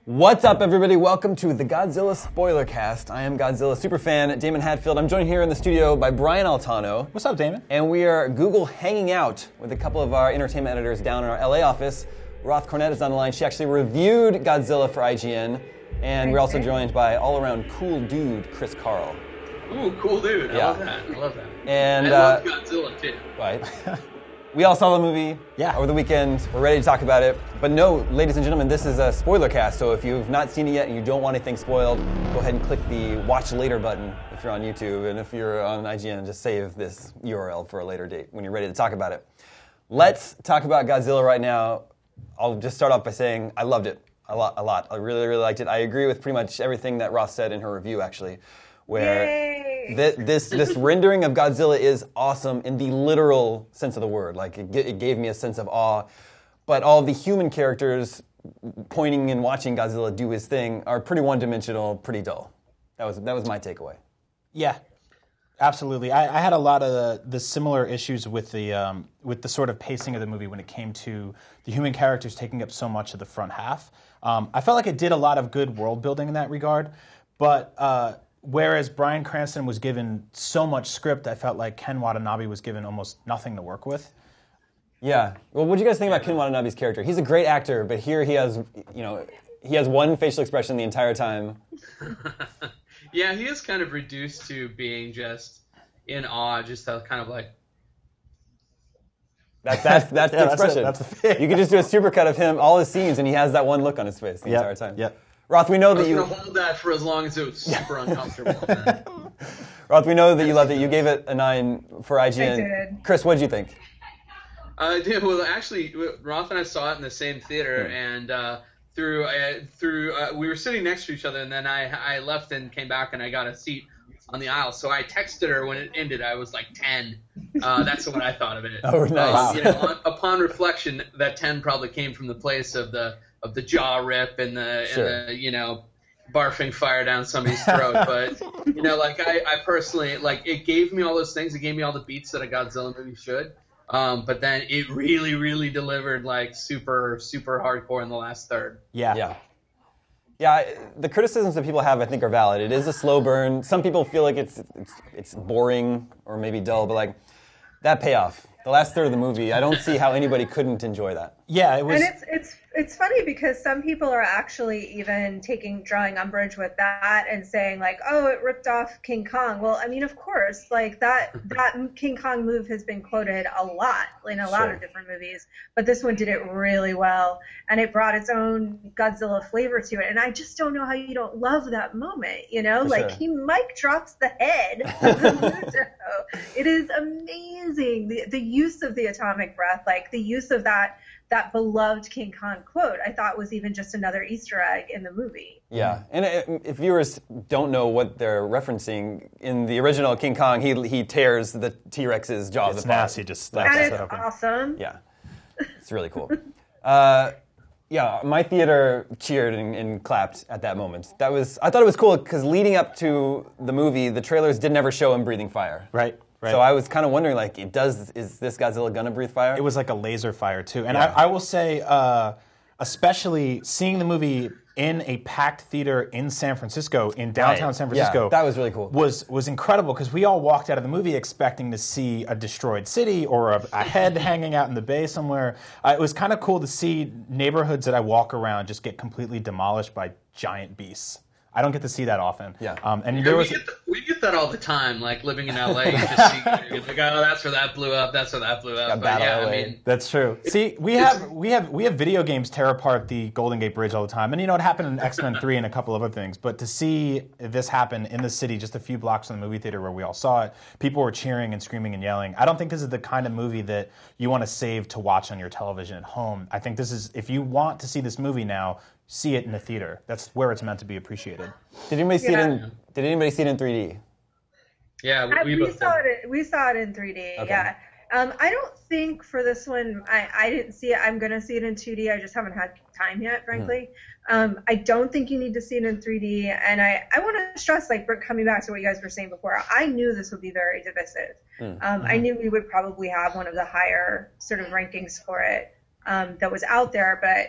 What's up, everybody? Welcome to the Godzilla Spoilercast. I am Godzilla superfan Damon Hatfield. I'm joined here in the studio by Brian Altano. What's up, Damon? And we are Google hanging out with a couple of our entertainment editors down in our LA office. Roth Cornett is on the line. She actually reviewed Godzilla for IGN. And we're also joined by all-around cool dude, Chris Carl. Ooh, cool dude. I love that. And I love Godzilla, too. Right. We all saw the movie over the weekend. We're ready to talk about it. But no, ladies and gentlemen, this is a spoiler cast. So if you've not seen it yet and you don't want anything spoiled, go ahead and click the watch later button if you're on YouTube. And if you're on IGN, just save this URL for a later date when you're ready to talk about it. Let's talk about Godzilla right now. I'll just start off by saying I loved it a lot. I really, really liked it. I agree with pretty much everything that Roth said in her review, actually, where this rendering of Godzilla is awesome in the literal sense of the word. Like, it gave me a sense of awe. But all the human characters pointing and watching Godzilla do his thing are pretty one-dimensional, pretty dull. That was my takeaway. Yeah, absolutely. I had a lot of the similar issues with the sort of pacing of the movie when it came to the human characters taking up so much of the front half. I felt like it did a lot of good world building in that regard, but whereas Bryan Cranston was given so much script, I felt like Ken Watanabe was given almost nothing to work with. Yeah. Well, what do you guys think about Ken Watanabe's character? He's a great actor, but here he has one facial expression the entire time. Yeah, he is kind of reduced to being just in awe, just kind of like. That's the expression. That's the thing. You could just do a supercut of him, all his scenes, and he has that one look on his face the entire time. Yep. Roth, we know that you. I was going to hold that for as long as it was super uncomfortable. Roth, we know that you loved it. You gave it a 9 for IGN. I did. Chris, what did you think? Well, actually, Roth and I saw it in the same theater, and we were sitting next to each other, and then I left and came back, and I got a seat on the aisle. So I texted her when it ended. I was like 10. That's what I thought of it. Oh, nice. Upon reflection, that 10 probably came from the place of the jaw rip and the barfing fire down somebody's throat. But I personally it gave me all those things. It gave me all the beats that a Godzilla movie should. But then it really, really delivered super, super hardcore in the last third. Yeah. The criticisms that people have, I think, are valid. It is a slow burn. Some people feel like it's boring or maybe dull, but that payoff, the last third of the movie, I don't see how anybody couldn't enjoy that. Yeah, it was. And it's funny because some people are actually even drawing umbrage with that and saying oh, it ripped off King Kong. Well, I mean, of course, that King Kong move has been quoted a lot in a lot of different movies, but this one did it really well, and it brought its own Godzilla flavor to it. And I just don't know how you don't love that moment. He mic drops the head of the Muto. It is amazing. The use of the atomic breath, the use of that beloved King Kong quote, I thought was even just another Easter egg in the movie. Yeah, and if viewers don't know what they're referencing, in the original King Kong, he tears the T-Rex's jaws apart. It's nasty, just slaps it open. Awesome. Yeah, it's really cool. My theater cheered and clapped at that moment. I thought it was cool because leading up to the movie, the trailers did never show him breathing fire. Right. So I was kind of wondering, is this Godzilla gonna breathe fire? It was like a laser fire, too. And I will say, especially seeing the movie in a packed theater in San Francisco, in downtown San Francisco. Yeah, that was really cool. Was incredible because we all walked out of the movie expecting to see a destroyed city or a head hanging out in the bay somewhere. It was kind of cool to see neighborhoods that I walk around just get completely demolished by giant beasts. I don't get to see that often. Yeah. We get that all the time, living in LA. You just see, oh, that's where that blew up. That's where that blew up. But I mean, that's true. See, we have video games tear apart the Golden Gate Bridge all the time, and it happened in X-Men 3 and a couple other things. But to see this happen in the city, just a few blocks from the movie theater where we all saw it, people were cheering and screaming and yelling. I don't think this is the kind of movie that you want to save to watch on your television at home. I think this is, if you want to see this movie now, see it in the theater. That's where it's meant to be appreciated. Did anybody see it in 3D? Yeah, we saw it in 3D. Okay. Yeah. I don't think for this one I didn't see it. I'm gonna see it in 2D. I just haven't had time yet, frankly. I don't think you need to see it in 3D. And I want to stress, coming back to what you guys were saying before, I knew this would be very divisive. I knew we would probably have one of the higher sort of rankings for it that was out there, but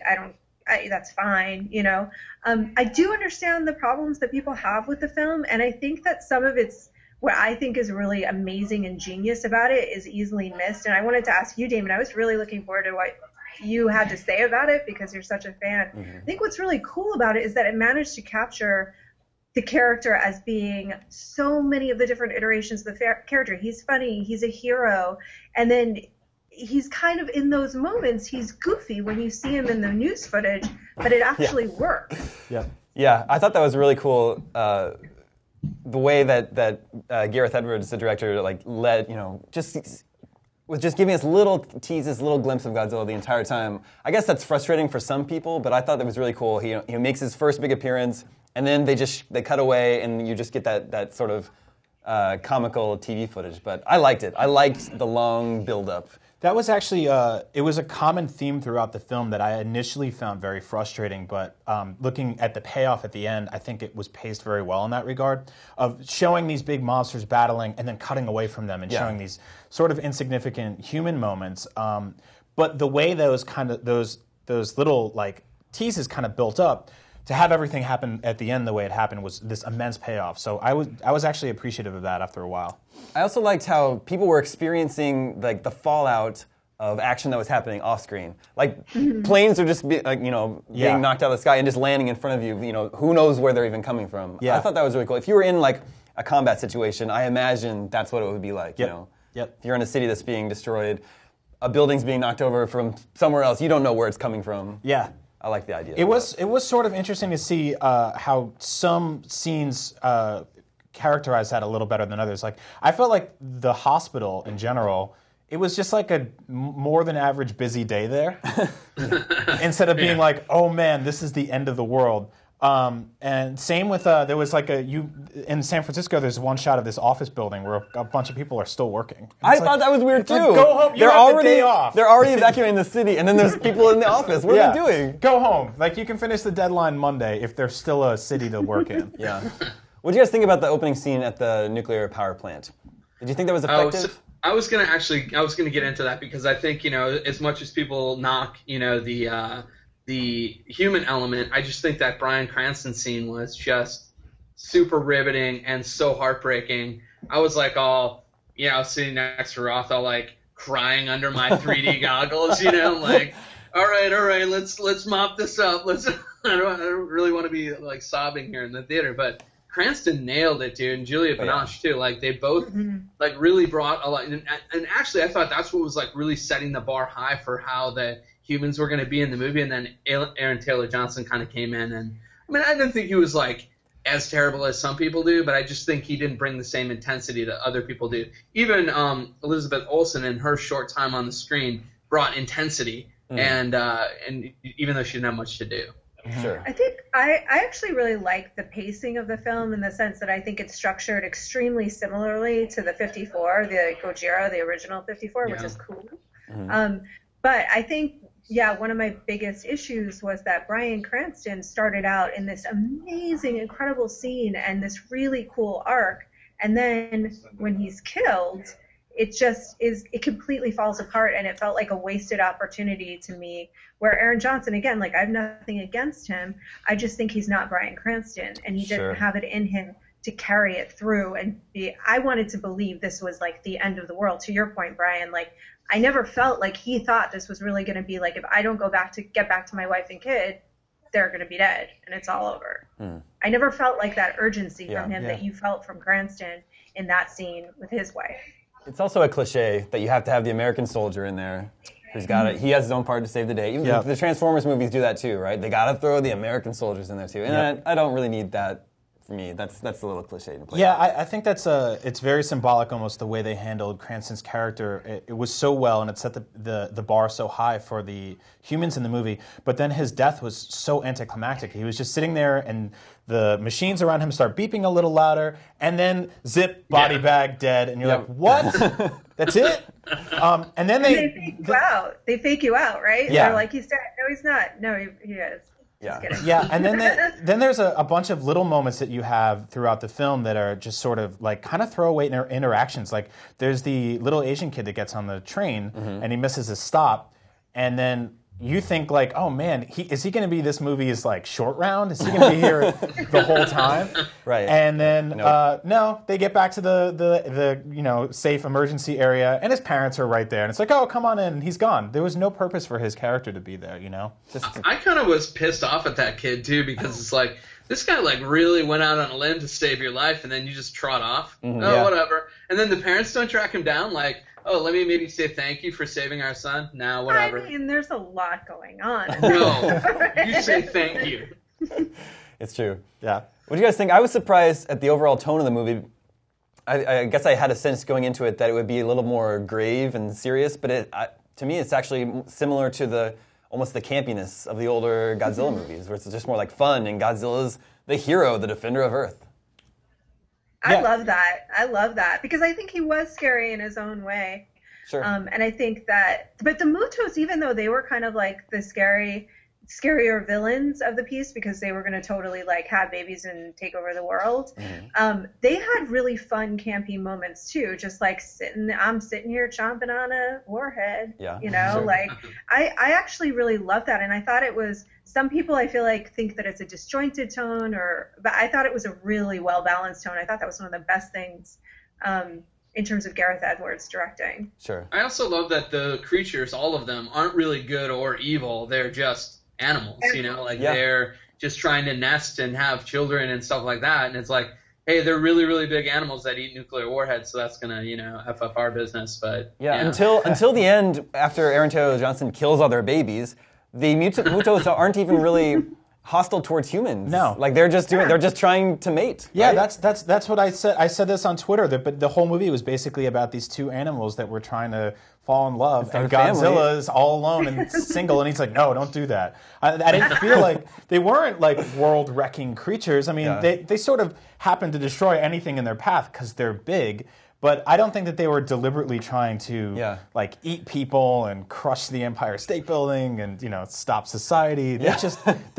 that's fine, you know. I do understand the problems that people have with the film, and I think that some of what I think is really amazing and genius about it is easily missed. And I wanted to ask you, Damon, I was really looking forward to what you had to say about it because you're such a fan. Mm-hmm. I think what's really cool about it is that it managed to capture the character as being so many of the different iterations of the character. He's funny, he's a hero, and then he's kind of in those moments, he's goofy when you see him in the news footage, but it actually works. Yeah, I thought that was really cool. The way that Gareth Edwards, the director, like led, you know, was just giving us little teases, little glimpse of Godzilla the entire time. I guess that's frustrating for some people, but I thought that was really cool. He makes his first big appearance, and then they cut away, and you just get that sort of comical TV footage. But I liked it. I liked the long build-up. That was actually, it was a common theme throughout the film that I initially found very frustrating, but looking at the payoff at the end, I think it was paced very well in that regard, of showing these big monsters battling and then cutting away from them and showing these sort of insignificant human moments. But the way those little like teases kind of built up, to have everything happen at the end the way it happened was this immense payoff. So I was actually appreciative of that after a while. I also liked how people were experiencing like the fallout of action that was happening off screen. Like planes are just being knocked out of the sky and just landing in front of you. You know, who knows where they're even coming from. Yeah. I thought that was really cool. If you were in like a combat situation, I imagine that's what it would be like. You know, if you're in a city that's being destroyed, a building's being knocked over from somewhere else, you don't know where it's coming from. Yeah. I like the idea. It was sort of interesting to see how some scenes characterize that a little better than others. Like I felt like the hospital in general, it was just like a more than average busy day there, instead of being like, oh man, this is the end of the world. And same with there was like in San Francisco. There's one shot of this office building where a bunch of people are still working. I thought that was weird too. Like, go home. You have the day off. They're already evacuating the city, and then there's people in the office. What are they doing? Go home. Like you can finish the deadline Monday if there's still a city to work in. Yeah. What do you guys think about the opening scene at the nuclear power plant? Did you think that was effective? I was gonna get into that because I think, you know, as much as people knock, you know, the human element, I just think that Bryan Cranston scene was just super riveting and so heartbreaking. I was like sitting next to Roth, all like crying under my 3D goggles, you know, like, all right, let's mop this up. I don't really want to be like sobbing here in the theater, but Cranston nailed it, dude, and Julia Binoche too. Like they both like really brought a lot, and actually I thought that's what was like really setting the bar high for how the humans were going to be in the movie. And then Aaron Taylor Johnson kind of came in, and I mean, I didn't think he was like as terrible as some people do, but I just think he didn't bring the same intensity that other people do. Even Elizabeth Olsen in her short time on the screen brought intensity, and even though she didn't have much to do. Sure. I think I actually really like the pacing of the film in the sense that I think it's structured extremely similarly to the 54, the Gojira, the original 54, which is cool. But I think, one of my biggest issues was that Bryan Cranston started out in this amazing, incredible scene and this really cool arc, and then when he's killed, it completely falls apart, and it felt like a wasted opportunity to me. Where Aaron Johnson, again, like I have nothing against him, I just think he's not Bryan Cranston, and he didn't have it in him to carry it through and I wanted to believe this was like the end of the world. To your point, Brian, like I never felt like he thought this was really going to be like, if I don't get back to my wife and kid, they're going to be dead and it's all over. I never felt like that urgency from him that you felt from Cranston in that scene with his wife. It's also a cliche that you have to have the American soldier in there who's got it. He has his own part to save the day. Even the Transformers movies do that too, right? They got to throw the American soldiers in there too. And I don't really need that. For me, that's a little cliche to play. Yeah, I think it's very symbolic almost the way they handled Cranston's character. It was so well, and it set the bar so high for the humans in the movie. But then his death was so anticlimactic. He was just sitting there, and the machines around him start beeping a little louder, and then zip, body bag, dead, and you're like, what? That's it? And then they fake you out. They fake you out, right? Yeah. They're like, he's dead. No, he's not. No, he is. Yeah, and then there's a bunch of little moments that you have throughout the film that are just sort of like kind of throwaway interactions. Like there's the little Asian kid that gets on the train and he misses his stop, and then you think like, oh man, is he going to be this movie's like short round? Is he going to be here the whole time? Right. And then no, they get back to the safe emergency area, and his parents are right there, and it's like, oh, come on in. He's gone. There was no purpose for his character to be there. I kind of was pissed off at that kid too, because it's like, this guy like really went out on a limb to save your life, and then you just trot off. Whatever. And then the parents don't track him down, like, oh, let me maybe say thank you for saving our son. Now, whatever. I mean, there's a lot going on. No, you say thank you. It's true. Yeah. What do you guys think? I was surprised at the overall tone of the movie. I guess I had a sense going into it that it would be a little more grave and serious, but to me, it's actually similar to almost the campiness of the older Godzilla movies, where it's just more like fun, and Godzilla's the hero, the defender of Earth. I love that because I think he was scary in his own way. Sure. And I think but the Mutos, even though they were kind of like the scarier villains of the piece because they were going to totally like have babies and take over the world, they had really fun campy moments too, just like I'm sitting here chomping on a warhead. Like I actually really loved that, and I thought it was, some people I feel like think that it's a disjointed tone, but I thought it was a really well balanced tone. I thought that was one of the best things in terms of Gareth Edwards directing. Sure. I also love that the creatures, all of them, aren't really good or evil. They're just animals, they're just trying to nest and have children and stuff like that. And it's like, hey, they're really, really big animals that eat nuclear warheads, so that's gonna, F up our business. But until the end, after Aaron Taylor Johnson kills all their babies, the Mutos aren't even really hostile towards humans. No, like they're just trying to mate. Yeah, right? that's what I said. I said this on Twitter. But the whole movie was basically about these two animals that were trying to fall in love, and Godzilla is all alone and single, and he's like, no, don't do that. I didn't feel like they weren't like world-wrecking creatures. I mean, they sort of happen to destroy anything in their path because they're big. But I don't think that they were deliberately trying to like eat people and crush the Empire State Building and stop society. They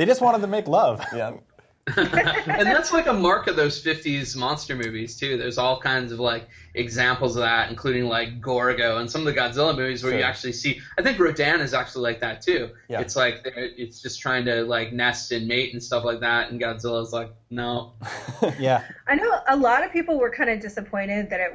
just wanted to make love. Yeah. And that's like a mark of those 50s monster movies too. There's all kinds of like examples of that, including like Gorgo and some of the Godzilla movies where you actually see, I think Rodan is actually like that too. Yeah. It's like it's just trying to like nest and mate and stuff like that, and Godzilla's like, no. Yeah. I know a lot of people were kind of disappointed that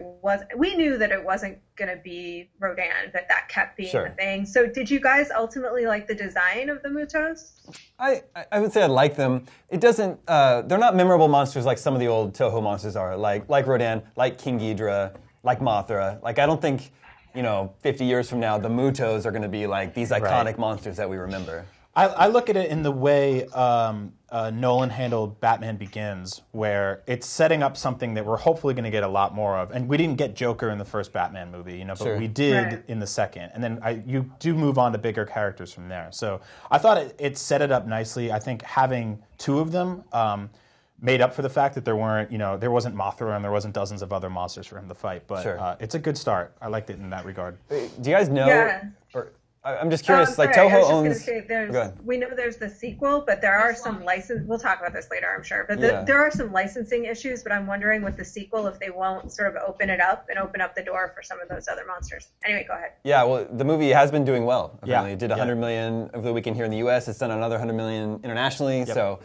we knew that it wasn't going to be Rodan, but that kept being the thing. So did you guys ultimately like the design of the Mutos? I would say I like them. It doesn't, they're not memorable monsters like some of the old Toho monsters are, like Rodan, like King Ghidorah, like Mothra. Like I don't think, 50 years from now, the Mutos are going to be like these iconic monsters that we remember. I look at it in the way Nolan handled Batman Begins, where it's setting up something that we're hopefully going to get a lot more of. And we didn't get Joker in the first Batman movie, but we did in the second. And then you do move on to bigger characters from there. So I thought it set it up nicely. I think having two of them made up for the fact that there wasn't Mothra and there wasn't dozens of other monsters for him to fight. But it's a good start. I liked it in that regard. Do you guys know? Yeah. I'm just curious, like Toho owns... we know there's the sequel, but there are some we'll talk about this later, I'm sure, but there are some licensing issues, but I'm wondering with the sequel if they won't sort of open it up and open up the door for some of those other monsters. Anyway, go ahead. Yeah, well, the movie has been doing well, apparently. It did $100 million over the weekend here in the U.S. It's done another $100 million internationally, so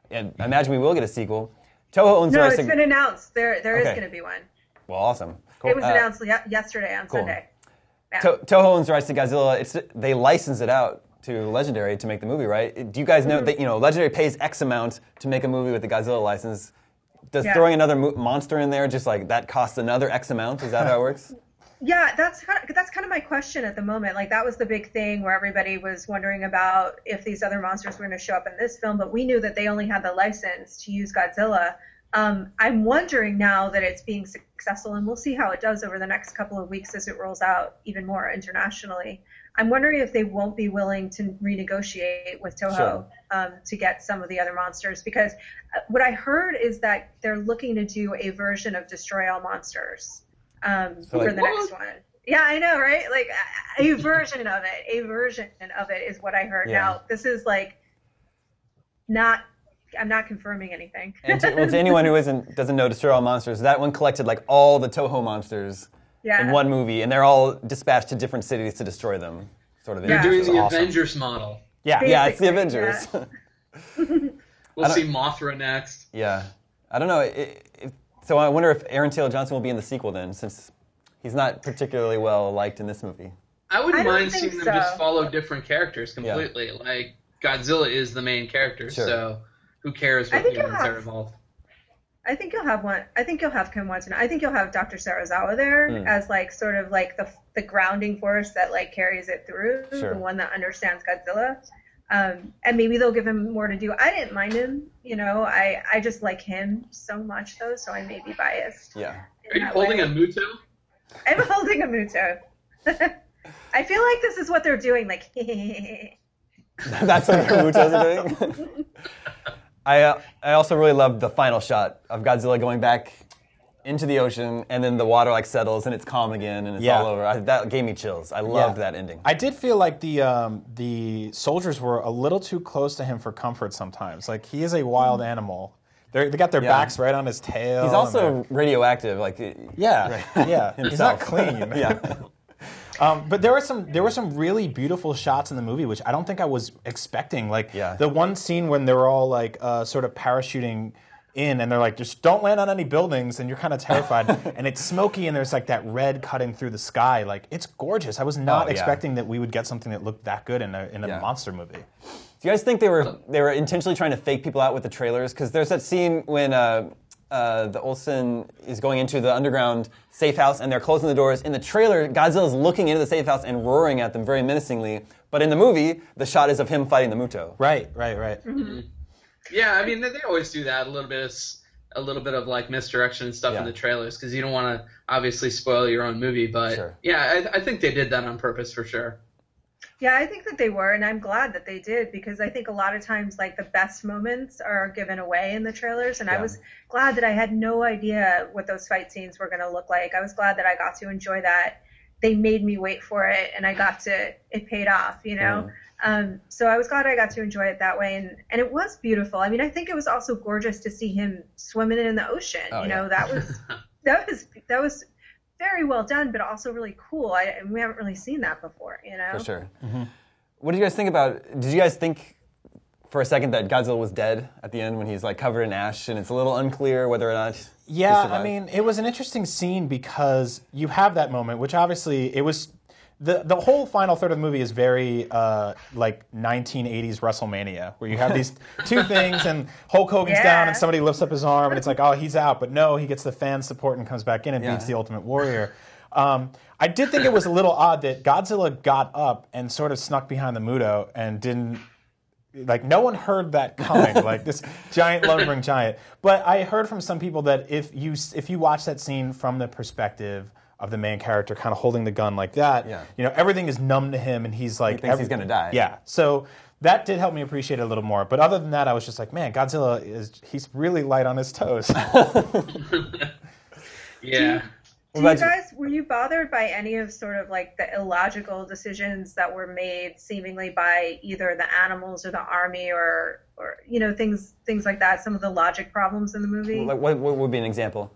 I imagine we will get a sequel. Toho owns... No, it's been announced. There is going to be one. Well, awesome. Cool. It was announced yesterday on Sunday. Yeah. Toho owns the rights to Godzilla. They license it out to Legendary to make the movie, right? Do you guys know that Legendary pays X amount to make a movie with the Godzilla license? Does throwing another monster in there just like that costs another X amount? Is that how it works? Yeah, that's kind of my question at the moment. Like that was the big thing where everybody was wondering about if these other monsters were going to show up in this film, but we knew that they only had the license to use Godzilla. I'm wondering now that it's being successful, and we'll see how it does over the next couple of weeks as it rolls out even more internationally. I'm wondering if they won't be willing to renegotiate with Toho to get some of the other monsters, because what I heard is that they're looking to do a version of Destroy All Monsters for the next one. Yeah, I know, right? Like a version of it is what I heard. Yeah. Now, this is like I'm not confirming anything. And to anyone who doesn't know Destroy All Monsters, that one collected like all the Toho monsters in one movie, and they're all dispatched to different cities to destroy them. sort of. You're doing the awesome. Avengers model. Yeah, it's the Avengers. Yeah. We'll see Mothra next. Yeah, I don't know. So I wonder if Aaron Taylor Johnson will be in the sequel then, since he's not particularly well liked in this movie. I wouldn't mind think seeing them so. just follow different characters completely. Yeah. Like Godzilla is the main character, so who cares what humans are involved? I think you'll have one. I think you'll have Kim Watson. I think you'll have Dr. Serizawa there as like sort of like the grounding force that like carries it through, the one that understands Godzilla. And maybe they'll give him more to do. I didn't mind him, you know. I just like him so much though, so I may be biased. Yeah. Are you holding a Muto? I'm holding a Muto. I feel like this is what they're doing, like. That's what the Mutos are doing. I also really loved the final shot of Godzilla going back into the ocean, and then the water like settles and it's calm again and it's all over. That gave me chills. I loved that ending. I did feel like the soldiers were a little too close to him for comfort sometimes. Like, he is a wild animal. They got their backs right on his tail. He's also radioactive. Like he's not clean. Yeah. But there were some really beautiful shots in the movie, which I don't think I was expecting. Like the one scene when they were all like sort of parachuting in, and they're like, just don't land on any buildings, and you're kind of terrified. And it's smoky, and there's like that red cutting through the sky. Like, it's gorgeous. I was not expecting that we would get something that looked that good in a monster movie. Do you guys think they were intentionally trying to fake people out with the trailers? Because there's that scene when the Olsen is going into the underground safe house and they're closing the doors. In the trailer, Godzilla's looking into the safe house and roaring at them very menacingly. But in the movie, the shot is of him fighting the Muto. Right. Mm-hmm. Yeah, I mean, they always do that, a little bit of like misdirection and stuff in the trailers, because you don't want to obviously spoil your own movie. But I think they did that on purpose for sure. Yeah, I think that they were, and I'm glad that they did, because I think a lot of times, like, the best moments are given away in the trailers, and I was glad that I had no idea what those fight scenes were going to look like. I was glad that I got to enjoy that. They made me wait for it, and it paid off, you know? So I was glad I got to enjoy it that way, and it was beautiful. I mean, I think it was also gorgeous to see him swimming in the ocean. You know, that was very well done, but also really cool. We haven't really seen that before, you know? For sure. Mm-hmm. What did you guys think about? Did you guys think for a second that Godzilla was dead at the end when he's like covered in ash, and it's a little unclear whether or not? Yeah, I mean, it was an interesting scene because you have that moment, which obviously it was. The whole final third of the movie is very like 1980s WrestleMania, where you have these two things, and Hulk Hogan's down, and somebody lifts up his arm, and it's like, oh, he's out. But no, he gets the fan support and comes back in and beats the Ultimate Warrior. I did think it was a little odd that Godzilla got up and sort of snuck behind the Muto and didn't. Like, no one heard that coming, like this giant lumbering giant. But I heard from some people that if you watch that scene from the perspective of the main character kind of holding the gun like that, you know, everything is numb to him, and he's like... He thinks he's going to die. Yeah, so that did help me appreciate it a little more. But other than that, I was just like, man, Godzilla he's really light on his toes. Yeah. Were you bothered by any of sort of like the illogical decisions that were made seemingly by either the animals or the army or you know, things like that, some of the logic problems in the movie? Like, what would be an example?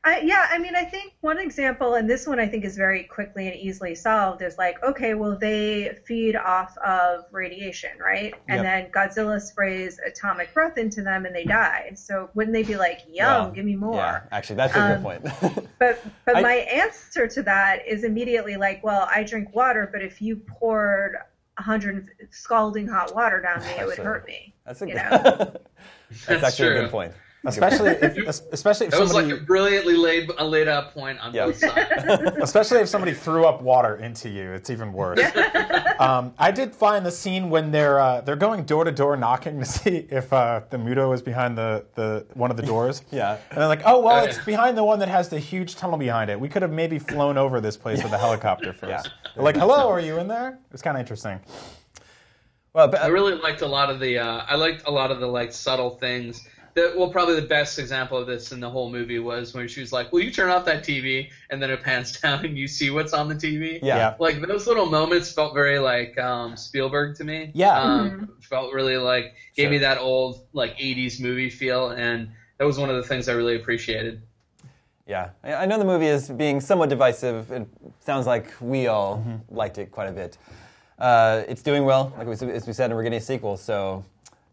I mean, I think one example, and this one I think is very quickly and easily solved, is like, okay, well, they feed off of radiation, right? And then Godzilla sprays atomic breath into them and they die. So wouldn't they be like, yum, give me more? Yeah, actually, that's a good point. but my answer to that is immediately like, well, I drink water, but if you poured 100 scalding hot water down me, it would hurt me. That's That's actually true. a good point. Especially if That somebody, was like a brilliantly laid out point on both sides. Especially if somebody threw up water into you, it's even worse. I did find the scene when they're going door to door knocking to see if the Muto is behind the one of the doors. And they're like, oh well, it's behind the one that has the huge tunnel behind it. We could have maybe flown over this place with a helicopter first. They're like, hello, are you in there? It was kind of interesting. Well, I really liked a lot of the like subtle things. Probably the best example of this in the whole movie was when she was like, will you turn off that TV? And then it pans down and you see what's on the TV. Like, those little moments felt very like Spielberg to me. Felt really like, gave me that old like 80s movie feel, and that was one of the things I really appreciated. Yeah, I know the movie is being somewhat divisive. It sounds like we all liked it quite a bit. It's doing well, as we said, and we're getting a sequel. So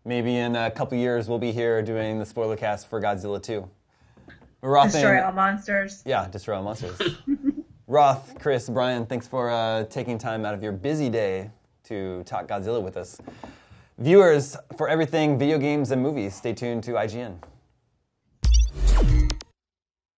maybe in a couple years we'll be here doing the spoiler cast for Godzilla 2. Destroy all monsters. Yeah, destroy all monsters. Roth, Chris, Brian, thanks for taking time out of your busy day to talk Godzilla with us. Viewers, for everything video games and movies, stay tuned to IGN.